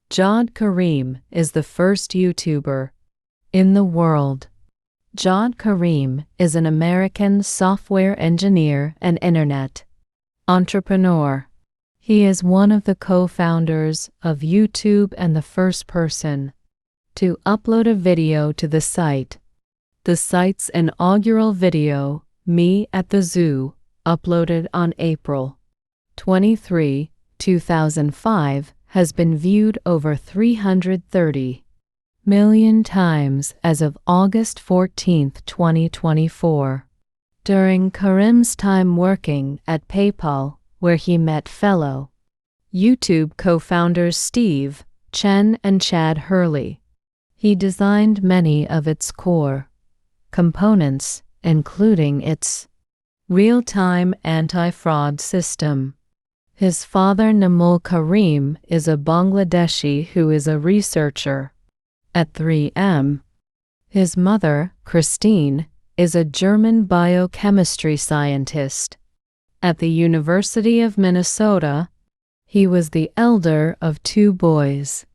Jawd Karim is the first YouTuber in the world. Jawd Karim is an American software engineer and internet entrepreneur. He is one of the co-founders of YouTube and the first person to upload a video to the site. The site's inaugural video, Me at the Zoo, uploaded on April 23, 2005, has been viewed over 330 million times as of August 14, 2024. During Karim's time working at PayPal, where he met fellow YouTube co-founders Steve Chen and Chad Hurley, he designed many of its core components, including its real-time anti-fraud system. His father Namul Karim is a Bangladeshi who is a researcher at 3M. His mother, Christine, is a German biochemistry scientist at the University of Minnesota. He was the elder of two boys.